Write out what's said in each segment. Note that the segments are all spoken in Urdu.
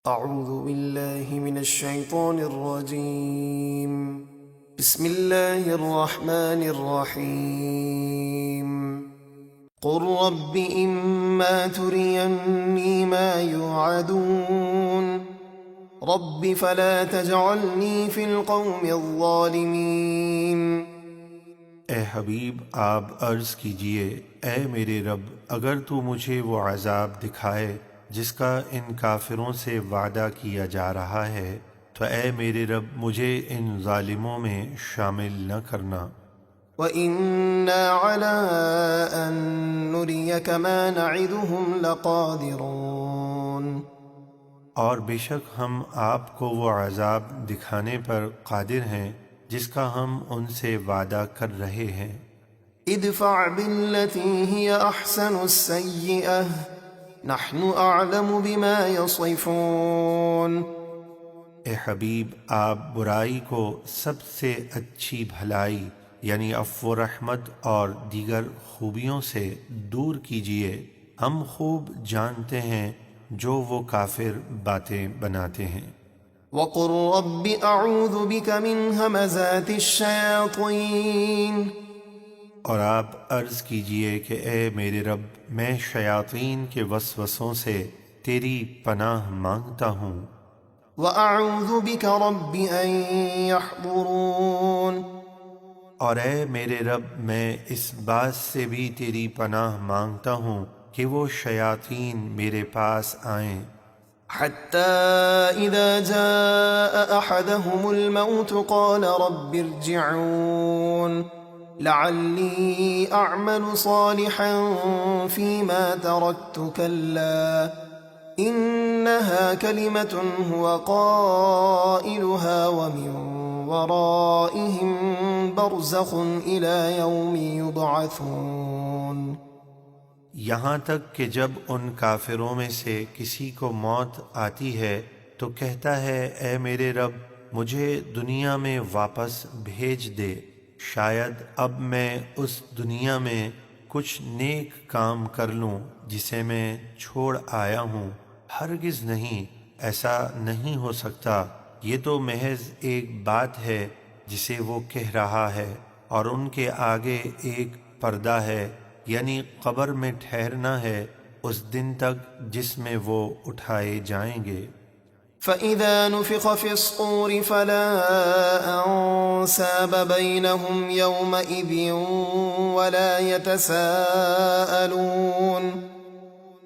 أعوذ بالله من الشيطان الرجيم. بسم الله الرحمن الرحيم. قل رب إما تريني ما يوعدون رب فلا تجعلني في القوم الظالمين. اے حبیب آپ عرض کیجئے، اے میرے رب اگر تو مجھے وہ عذاب دکھائے جس کا ان کافروں سے وعدہ کیا جا رہا ہے تو اے میرے رب مجھے ان ظالموں میں شامل نہ کرنا۔ وَإِنَّا عَلَىٰ أَن نُّرِيَكَ مَا نَعِدُهُمْ لَقَادِرُونَ۔ اور بے شک ہم آپ کو وہ عذاب دکھانے پر قادر ہیں جس کا ہم ان سے وعدہ کر رہے ہیں۔ ادفع بالتي هي أحسن السيئة نحن أعلم بما يصفون۔ اے حبیب آپ برائی کو سب سے اچھی بھلائی یعنی عفو و رحمت اور دیگر خوبیوں سے دور کیجیے، ہم خوب جانتے ہیں جو وہ کافر باتیں بناتے ہیں۔ وقل رب أعوذ بك من همزات الشياطين۔ اور آپ عرض کیجئے کہ اے میرے رب میں شیاطین کے وسوسوں سے تیری پناہ مانگتا ہوں۔ وأعوذ بك رب أن يحضرون۔ اور اے میرے رب میں اس بات سے بھی تیری پناہ مانگتا ہوں کہ وہ شیاطین میرے پاس آئیں۔ حتى إذا جاء أحدهم الموت قال رب ارجعون لعلي أعمل صالحا فيما تركت كلا إنها كلمة هو قائلها ومن ورائهم برزخ إلى يوم يبعثون۔ یہاں تک کہ جب ان کافروں میں سے کسی کو موت آتی ہے تو کہتا ہے اے میرے رب مجھے دنیا میں واپس بھیج دے، شاید اب میں اس دنیا میں کچھ نیک کام کر لوں جسے میں چھوڑ آیا ہوں۔ ہرگز نہیں، ایسا نہیں ہو سکتا، یہ تو محض ایک بات ہے جسے وہ کہہ رہا ہے، اور ان کے آگے ایک پردہ ہے یعنی قبر میں ٹھہرنا ہے اس دن تک جس میں وہ اٹھائے جائیں گے۔ فَإِذَا نُفِخَ فِي الصُّورِ فَلَا أَنسَابَ بَيْنَهُمْ يَوْمَئِذٍ وَلَا يَتَسَاءَلُونَ۔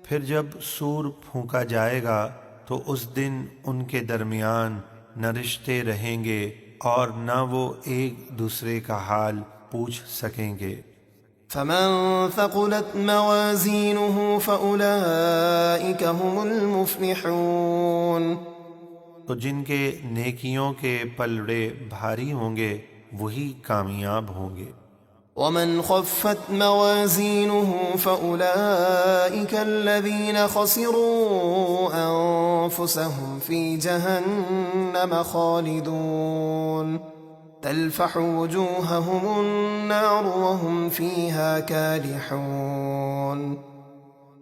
پھر جب سور پھونکا جائے گا تو اس دن ان کے درمیان نہ رشتے رہیں گے اور نہ وہ ایک دوسرے کا حال پوچھ سکیں گے۔ فَمَن ثَقُلَتْ مَوَازِينُهُ فَأُولَئِكَ هُمُ الْمُفْلِحُونَ۔ تو جن کے نیکیوں کے پلڑے بھاری ہوں گے وہی کامیاب ہوں گے۔ وَمَنْ خَفَّتْ مَوَازِينُهُ فَأُولَئِكَ الَّذِينَ خَسِرُوا أَنفُسَهُمْ فِي جَهَنَّمَ خَالِدُونَ تَلْفَحُ وُجُوهَهُمُ النَّارُ وَهُمْ فِيهَا كَالِحُونَ۔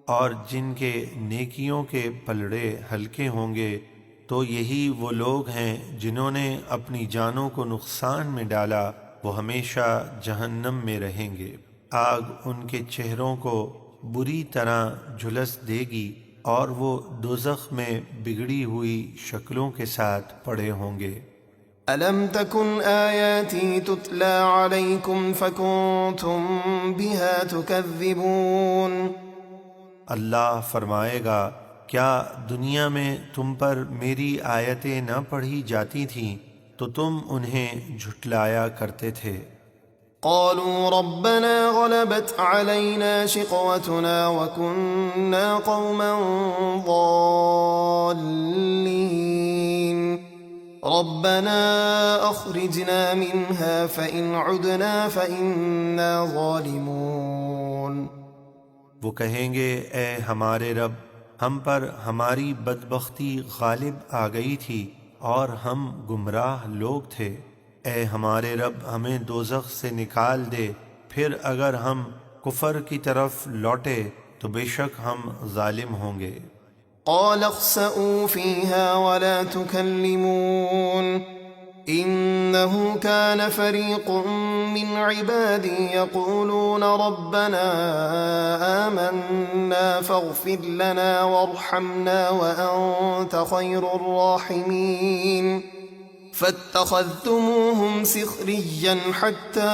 اور جن کے نیکیوں کے پلڑے ہلکے ہوں گے تو یہی وہ لوگ ہیں جنہوں نے اپنی جانوں کو نقصان میں ڈالا، وہ ہمیشہ جہنم میں رہیں گے، آگ ان کے چہروں کو بری طرح جھلس دے گی اور وہ دوزخ میں بگڑی ہوئی شکلوں کے ساتھ پڑے ہوں گے۔ أَلَمْ تَكُنْ آيَاتِي تُتْلَى عَلَيْكُمْ فَكُنْتُمْ بِهَا تُكَذِّبُونَ۔ اللہ فرمائے گا کیا دنیا میں تم پر میری آیتیں نہ پڑھی جاتی تھیں تو تم انہیں جھٹلایا کرتے تھے۔ قالوا ربنا غلبت علينا شقوتنا وكنا قوما ضالين ربنا أخرجنا منها فإن عدنا فإنا ظالمون۔ وہ کہیں گے اے ہمارے رب ہم پر ہماری بدبختی غالب آ گئی تھی اور ہم گمراہ لوگ تھے، اے ہمارے رب ہمیں دوزخ سے نکال دے، پھر اگر ہم کفر کی طرف لوٹے تو بے شک ہم ظالم ہوں گے۔ قال اخسئوا فيها ولا تكلمون إنه كان فريق من عبادي يقولون ربنا آمنا فاغفر لنا وارحمنا وأنت خير الراحمين فاتخذتموهم سخريا حتى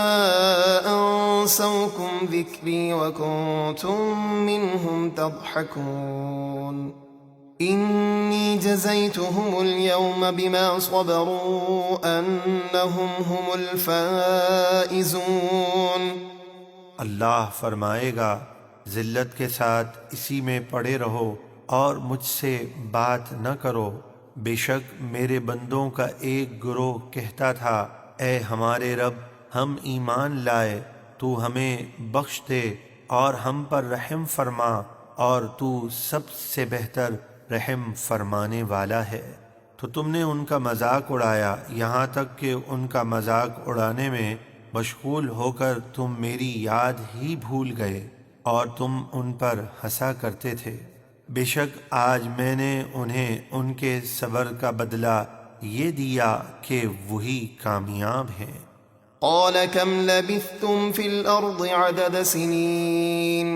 أنسوكم ذكري وكنتم منهم تضحكون إني جزيتهم اليوم بما صبروا أنهم هم الفائزون۔ اللہ فرمائے گا ذلت کے ساتھ اسی میں پڑے رہو اور مجھ سے بات نہ کرو۔ بے شک میرے بندوں کا ایک گروہ کہتا تھا اے ہمارے رب ہم ایمان لائے، تو ہمیں بخش دے اور ہم پر رحم فرما، اور تو سب سے بہتر رحم فرمانے والا ہے۔ تو تم نے ان کا مذاق اڑایا یہاں تک کہ ان کا مذاق اڑانے میں مشغول ہو کر تم میری یاد ہی بھول گئے اور تم ان پر ہنسا کرتے تھے۔ بے شک آج میں نے انہیں ان کے صبر کا بدلہ یہ دیا کہ وہی کامیاب ہیں۔ قال كم لبثتم في الأرض عدد سنين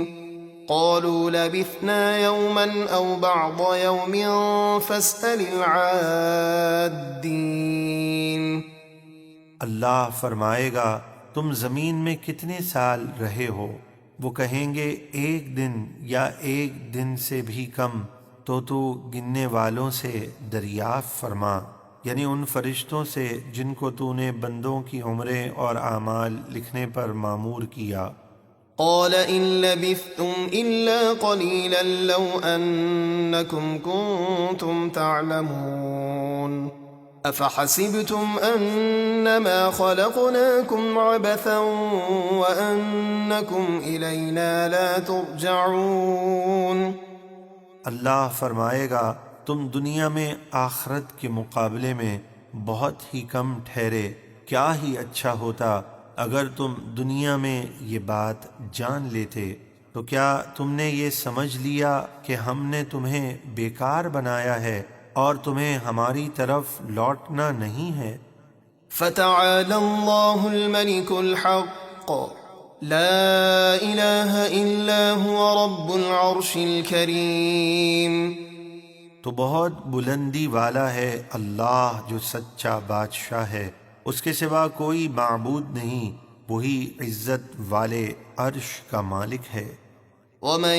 قالوا لبثنا يوما أو بعض يوم فاسأل العادين۔ اللہ فرمائے گا تم زمین میں کتنے سال رہے ہو؟ وہ کہیں گے ایک دن یا ایک دن سے بھی کم، تو گننے والوں سے دریافت فرما، یعنی ان فرشتوں سے جن کو تو نے بندوں کی عمریں اور اعمال لکھنے پر مامور کیا۔ قال إن لبثتم إلا قليلا لو أنكم كنتم تعلمون أفحسبتم أنما خلقناكم عبثا وأنكم إلينا لا ترجعون۔ اللہ فرمائے گا تم دنیا میں آخرت کے مقابلے میں بہت ہی کم ٹھہرے، کیا ہی اچھا ہوتا اگر تم دنیا میں یہ بات جان لیتے۔ تو کیا تم نے یہ سمجھ لیا کہ ہم نے تمہیں بیکار بنایا ہے اور تمہیں ہماری طرف لوٹنا نہیں ہے؟ فتعالى الله الملك الحق لا إله إلا هو رب العرش الكريم۔ تو بہت بلندی والا ہے اللہ جو سچا بادشاہ ہے، اس کے سوا کوئی معبود نہیں، وہی عزت والے عرش کا مالک ہے۔ ومن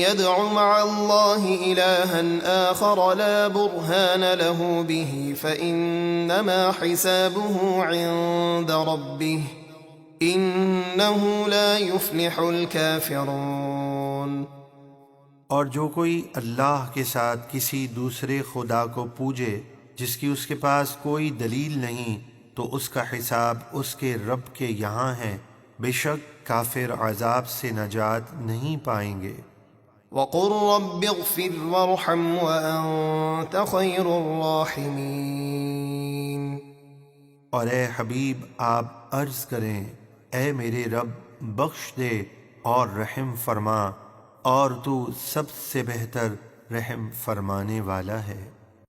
يدع مع الله إلها آخر لا برهان له به فإنما حسابه عند ربه إنه لا يفلح الكافرون۔ اور جو کوئی اللہ کے ساتھ کسی دوسرے خدا کو پوجے جس کی اس کے پاس کوئی دلیل نہیں، تو اس کا حساب اس کے رب کے یہاں ہے، بے شک کافر عذاب سے نجات نہیں پائیں گے۔ وقل رب اغفر وارحم وأنت خير الراحمين۔ اور اے حبیب آپ عرض کریں اے میرے رب بخش دے اور رحم فرما، اور تو سب سے بہتر رحم فرمانے والا ہے۔